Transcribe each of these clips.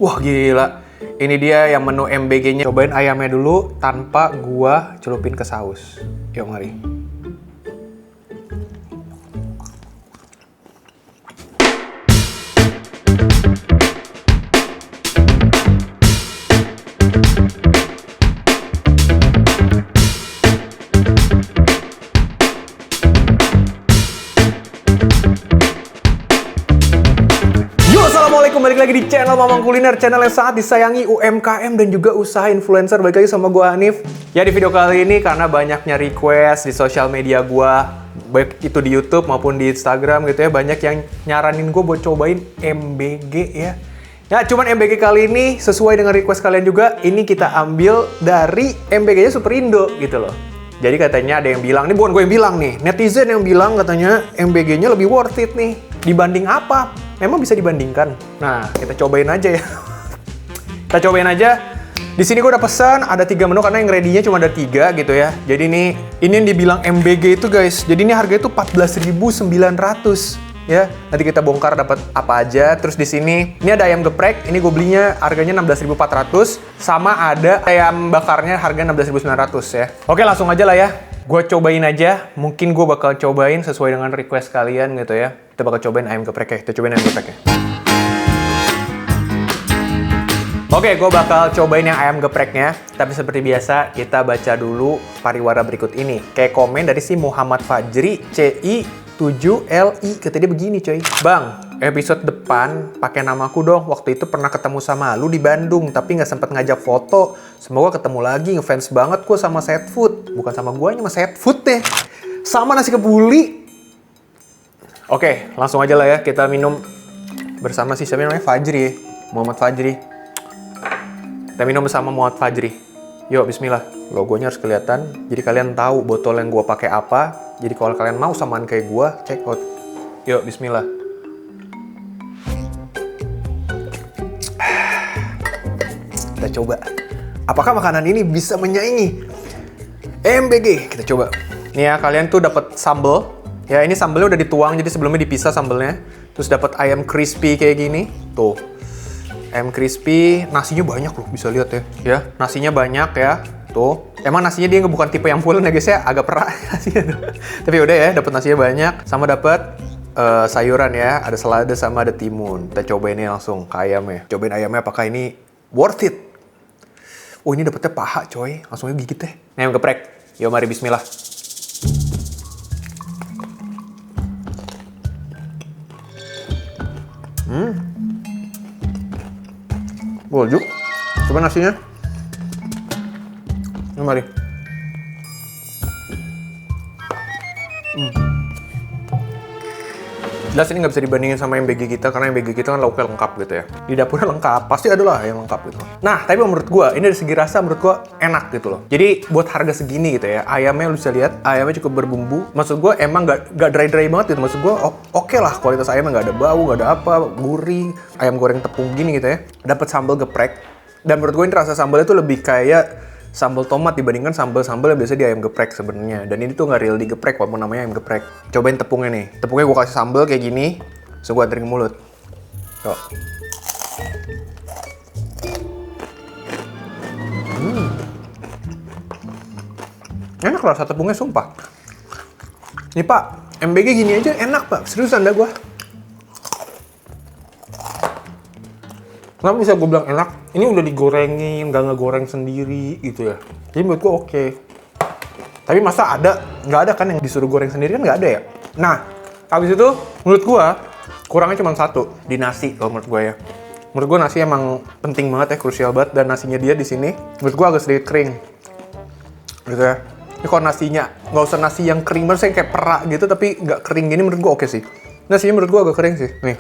Wah gila, ini dia yang menu MBG-nya. Cobain ayamnya dulu tanpa gua celupin ke saus. Yuk mari. Assalamualaikum, balik lagi di channel Mamang Kuliner, channel yang sangat disayangi UMKM dan juga usaha influencer. Balik lagi sama gue Hanif. Ya di video kali ini karena banyaknya request di sosial media gue, baik itu di YouTube maupun di Instagram gitu ya, banyak yang nyaranin gue buat cobain MBG ya. Ya cuman MBG kali ini sesuai dengan request kalian juga, ini kita ambil dari MBG-nya Superindo gitu loh. Jadi katanya ada yang bilang, ini bukan gue yang bilang nih, netizen yang bilang katanya MBG-nya lebih worth it nih. Dibanding apa? Memang bisa dibandingkan. Nah, kita cobain aja ya. Kita cobain aja. Di sini gue udah pesan ada 3 menu karena yang ready-nya cuma ada 3 gitu ya. Jadi ini yang dibilang MBG itu guys. Jadi ini harganya tuh 14.900 ya. Nanti kita bongkar dapat apa aja. Terus di sini ini ada ayam geprek. Ini gue belinya harganya 16.400 sama ada ayam bakarnya harga 16.900 ya. Oke, langsung aja lah ya. Gue cobain aja, mungkin gue bakal cobain sesuai dengan request kalian gitu ya. Kita bakal cobain ayam geprek ya, kita cobain ayam geprek ya. Oke, gue bakal cobain yang ayam gepreknya. Tapi seperti biasa, kita baca dulu pariwara berikut ini. Kayak komen dari si Muhammad Fajri, CI7LI. Katanya begini coy. Bang, episode depan pakai namaku dong. Waktu itu pernah ketemu sama lu di Bandung, tapi nggak sempet ngajak foto. Semoga ketemu lagi, ngefans banget gue sama Set Food. Bukan sama guanya, sama Set Food deh. Sama nasi kebuli. Oke, langsung aja lah ya. Kita minum bersama si siapa namanya? Fajri ya. Muhammad Fajri. Kita minum bersama Muhammad Fajri. Yuk, bismillah. Logonya harus kelihatan. Jadi kalian tahu botol yang gue pakai apa. Jadi kalau kalian mau samaan kayak gue, check out. Yuk, bismillah. Kita coba. Apakah makanan ini bisa menyaingi MBG? Kita coba. Nih ya, kalian tuh dapat sambal. Ya, ini sambalnya udah dituang, jadi sebelumnya dipisah sambalnya. Terus dapat ayam crispy kayak gini. Tuh. Ayam crispy, nasinya banyak loh, bisa lihat ya. Ya, nasinya banyak ya. Tuh. Emang nasinya dia bukan tipe yang full ya guys ya, agak perak nasinya tuh. Tapi udah ya, dapat nasinya banyak, sama dapat sayuran ya, ada selada sama ada timun. Kita cobain ini langsung ke ayamnya. Cobain ayamnya apakah ini worth it? Oh, ini dapetnya paha coy, langsung aja gigit deh. Ayam geprek. Yuk mari bismillah. Boljuk. Coba nasinya. Yuk mari. Jelas ini nggak bisa dibandingin sama MBG kita, karena MBG kita kan lauknya lengkap gitu ya. Di dapurnya lengkap, pasti ada lah yang lengkap gitu. Nah, tapi menurut gua, ini dari segi rasa menurut gua enak gitu loh. Jadi buat harga segini gitu ya, ayamnya lu bisa lihat, ayamnya cukup berbumbu. Maksud gua emang nggak dry banget gitu. Maksud gua oke lah, kualitas ayamnya nggak ada bau, nggak ada apa, gurih. Ayam goreng tepung gini gitu ya. Dapat sambal geprek. Dan menurut gua ini rasa sambalnya tuh lebih kayak sambal tomat dibandingkan sambal-sambal yang biasa di ayam geprek sebenarnya. Dan ini tuh nggak real di geprek walaupun namanya ayam geprek. Cobain tepungnya nih. Tepungnya gue kasih sambal kayak gini. So gue anterin ke mulut. Yuk. Enak rasa tepungnya sumpah. Nih pak, MBG gini aja enak pak. Seriusan dah gue. Kenapa bisa gue bilang enak? Ini udah digorengin, nggak ngegoreng sendiri gitu ya. Jadi menurut gue oke. Tapi masa nggak ada kan yang disuruh goreng sendiri kan nggak ada ya? Nah, habis itu menurut gue kurangnya cuma satu di nasi kalau menurut gue ya. Menurut gue nasi emang penting banget ya, krusial banget. Dan nasinya dia di sini menurut gue agak sedikit kering. Gitu ya. Ini kalau nasinya nggak usah nasi yang kering banget, kayak perak gitu tapi nggak kering gini menurut gue oke sih. Nasinya menurut gue agak kering sih. Nih.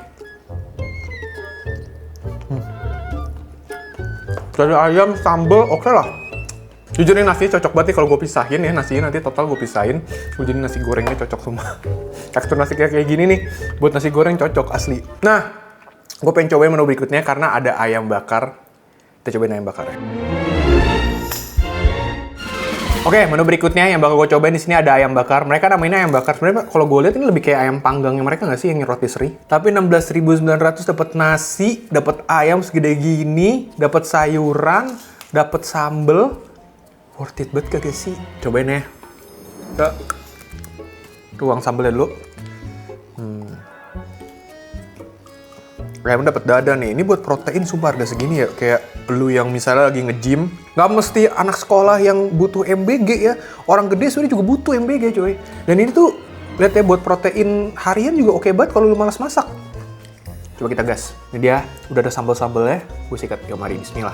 Dari ayam, sambal, oke lah. Jujur nih nasinya cocok banget nih kalau gue pisahin ya. Nasinya nanti total gue pisahin. Gue jadi nasi gorengnya cocok semua. Tekstur nasi kayak gini nih, buat nasi goreng cocok asli. Nah, gue pengen cobain menu berikutnya karena ada ayam bakar. Kita cobain ayam bakar ya. Oke, menu berikutnya yang bakal gue cobain di sini ada ayam bakar. Mereka namanya ayam bakar. Sebenarnya kalau gue lihat ini lebih kayak ayam panggangnya mereka nggak sih yang rotisserie. Tapi 16.900 dapat nasi, dapat ayam segede gini, dapat sayuran, dapat sambel. Worth it banget kagak sih? Cobain ya. Tuang sambelnya dulu. Ayam dapat dada nih. Ini buat protein sumpah harga segini ya. Kayak lu yang misalnya lagi nge-gym, nggak mesti anak sekolah yang butuh MBG ya. Orang gede sebenarnya juga butuh MBG coy. Dan ini tuh lihat ya buat protein harian juga oke banget kalau lu malas masak. Coba kita gas. Ini dia udah ada sambal-sambalnya. Gue sikat. Yuk mari bismillah.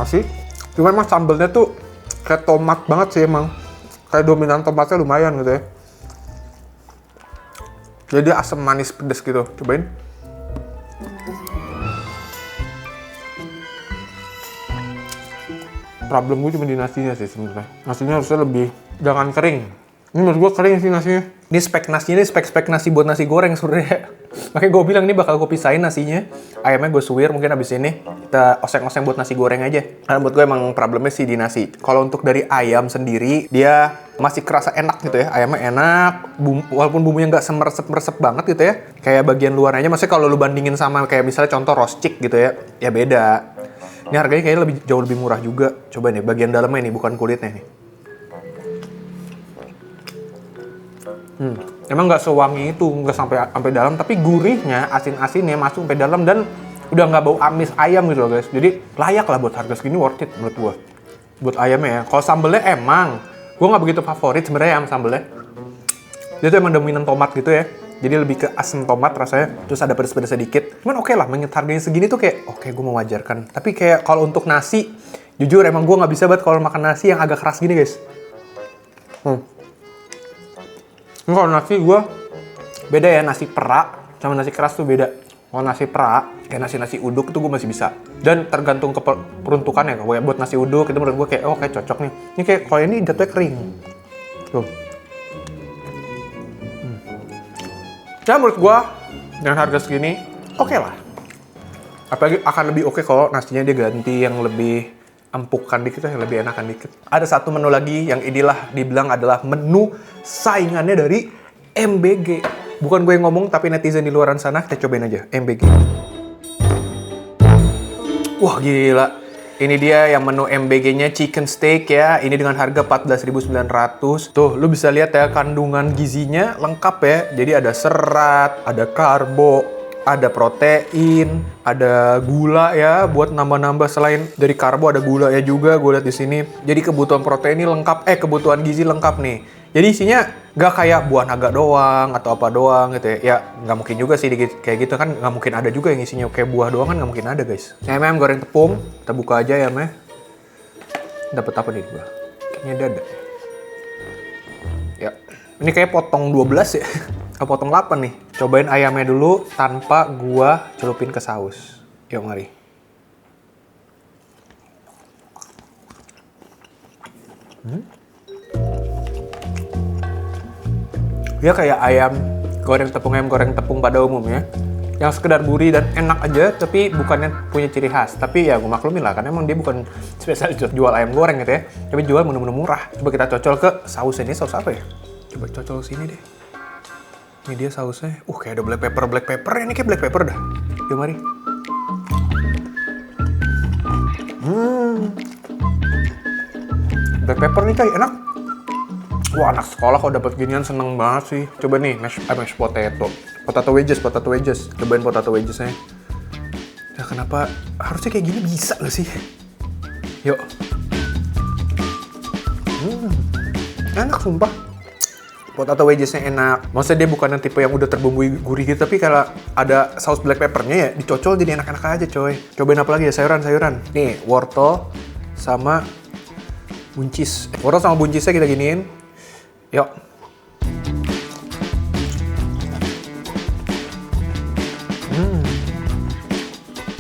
Nasi. Cuma emang sambalnya tuh kayak tomat banget sih emang. Kayak dominan tomatnya lumayan gitu ya. Jadi asam manis pedas gitu. Cobain. Problem gue cuma di nasinya sih sebenarnya. Nasinya harusnya lebih jangan kering. Ini menurut gue kering sih nasinya. Ini spek nasinya, ini spek nasi buat nasi goreng sebenarnya. Makanya gue bilang ini bakal gue pisahin nasinya. Ayamnya gue suwir mungkin abis ini. Kita oseng-oseng buat nasi goreng aja. Karena buat gue emang problemnya sih di nasi. Kalau untuk dari ayam sendiri, dia masih kerasa enak gitu ya. Ayamnya enak, walaupun bumbunya nggak semeresep-meresep banget gitu ya. Kayak bagian luarnya aja. Maksudnya kalau lu bandingin sama kayak misalnya contoh roast chick gitu ya. Ya beda. Ini harganya kayaknya jauh lebih murah juga. Coba nih, bagian dalamnya nih, bukan kulitnya nih. Emang nggak sewangi itu, nggak sampai dalam, tapi gurihnya, asin-asinnya masuk sampai dalam dan udah nggak bau amis ayam gitu loh guys. Jadi layak lah buat harga segini, worth it menurut gua. Buat ayamnya ya. Kalau sambelnya emang, gua nggak begitu favorit sebenarnya ayam sambelnya. Dia tuh emang dominan tomat gitu ya. Jadi lebih ke asam tomat rasanya, terus ada pedas-pedas sedikit. Cuman oke lah, mengingat harganya segini tuh kayak oke, gue mau wajarkan. Tapi kayak kalau untuk nasi, jujur emang gue nggak bisa banget kalau makan nasi yang agak keras gini guys. Ini kalau nasi gue beda ya, nasi perak sama nasi keras tuh beda. Kalau nasi perak, kayak nasi uduk itu gue masih bisa. Dan tergantung ke peruntukannya. Kayak buat nasi uduk itu menurut gue kayak oh kayak cocok nih. Ini kayak kalau ini jatuhnya kering. Tuh. Ya menurut gua dengan harga segini oke lah. Apalagi akan lebih oke kalau nasinya dia ganti yang lebih empukan dikit, yang lebih enakan dikit. Ada satu menu lagi yang inilah dibilang adalah menu saingannya dari MBG. Bukan gue yang ngomong tapi netizen di luaran sana, kita cobain aja MBG. Wah gila. Ini dia yang menu MBG-nya chicken steak ya. Ini dengan harga 14.900. Tuh, lu bisa lihat ya kandungan gizinya lengkap ya. Jadi ada serat, ada karbo, ada protein, ada gula ya buat nambah-nambah. Selain dari karbo ada gula ya juga gue lihat di sini. Jadi kebutuhan protein ini lengkap, kebutuhan gizi lengkap nih. Jadi isinya nggak kayak buah naga doang atau apa doang gitu ya. Ya nggak mungkin juga sih kayak gitu kan, nggak mungkin ada juga yang isinya kayak buah doang kan, nggak mungkin ada guys. Ayam goreng tepung, kita buka aja ya meh. Dapat apa nih gua? Kayaknya dada. Ya, ini kayak potong 12 ya. Potong 8 nih. Cobain ayamnya dulu tanpa gua celupin ke saus. Yuk mari. Dia kayak ayam goreng tepung pada umumnya. Yang sekedar gurih dan enak aja, tapi bukannya punya ciri khas. Tapi ya gue maklumin lah, karena emang dia bukan spesialis jual ayam goreng gitu ya. Tapi jual menu-menu murah. Coba kita cocol ke sausnya. Ini saus apa ya? Coba cocol sini deh. Ini dia sausnya. Kayak ada black pepper. Ini kayak black pepper dah. Yuk mari. Black pepper nih kayak enak. Wah, anak sekolah kalau dapat ginian seneng banget sih. Coba nih, mashed potato. Potato wedges. Cobain potato wedgesnya. Ya kenapa harusnya kayak gini bisa gak sih? Yuk. Enak sumpah. Potato wedgesnya enak. Maksudnya dia bukan yang tipe yang udah terbumbui gurih gitu, tapi kalau ada saus black peppernya ya dicocol jadi enak-enak aja coy. Cobain apa lagi ya, sayuran. Nih, wortel sama buncis. Wortel sama buncisnya kita giniin. Yuk.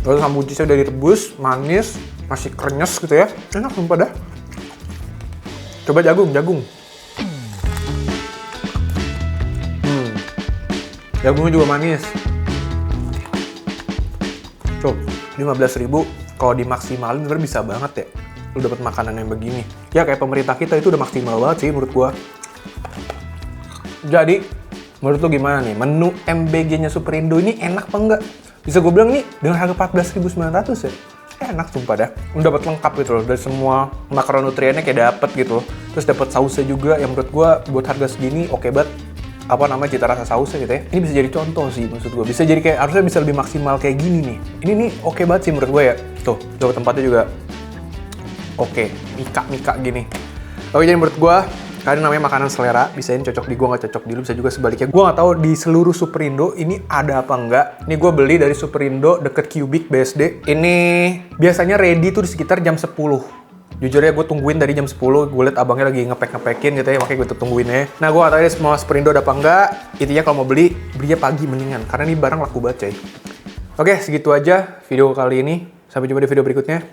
Lalu sama buncisnya udah direbus, manis, masih krenyes gitu ya. Enak sumpah dah. Coba jagung. Jagungnya juga manis. Tuh. 15.000 kalau dimaksimalin sebenarnya bisa banget ya. Lu dapat makanan yang begini. Ya kayak pemerintah kita itu udah maksimal banget sih menurut gua. Jadi, menurut lu gimana nih? Menu MBG-nya Superindo ini enak apa enggak? Bisa gue bilang nih, dengan harga 14.900 ya. Enak sumpah dah. Lu dapat lengkap gitu loh. Dari semua makronutriennya kayak dapet gitu loh. Terus dapat sausnya juga yang menurut gua buat harga segini oke banget. Apa namanya, cita rasa sausnya gitu ya. Ini bisa jadi contoh sih maksud gue. Bisa jadi kayak harusnya bisa lebih maksimal kayak gini nih. Ini nih oke banget sih menurut gue ya. Tuh tempatnya juga oke, mika gini. Oke, jadi menurut gue kalian namanya makanan selera, bisa ini cocok di gue, nggak cocok di lu, bisa juga sebaliknya. Gue nggak tahu di seluruh Superindo ini ada apa enggak. Ini gue beli dari Superindo deket Cubic BSD. Ini biasanya ready tuh di sekitar jam 10. Jujur ya, gue tungguin dari jam 10, gue liat abangnya lagi ngepek-ngepekin gitu ya, makanya gue tungguin ya. Nah, gue gak tau ya semua Superindo ada apa enggak. Intinya kalau mau belinya pagi mendingan, karena ini barang laku banget coy. Oke, segitu aja video kali ini. Sampai jumpa di video berikutnya.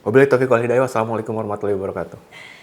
Wabillahi taufiq wal hidayah. Wassalamualaikum warahmatullahi wabarakatuh.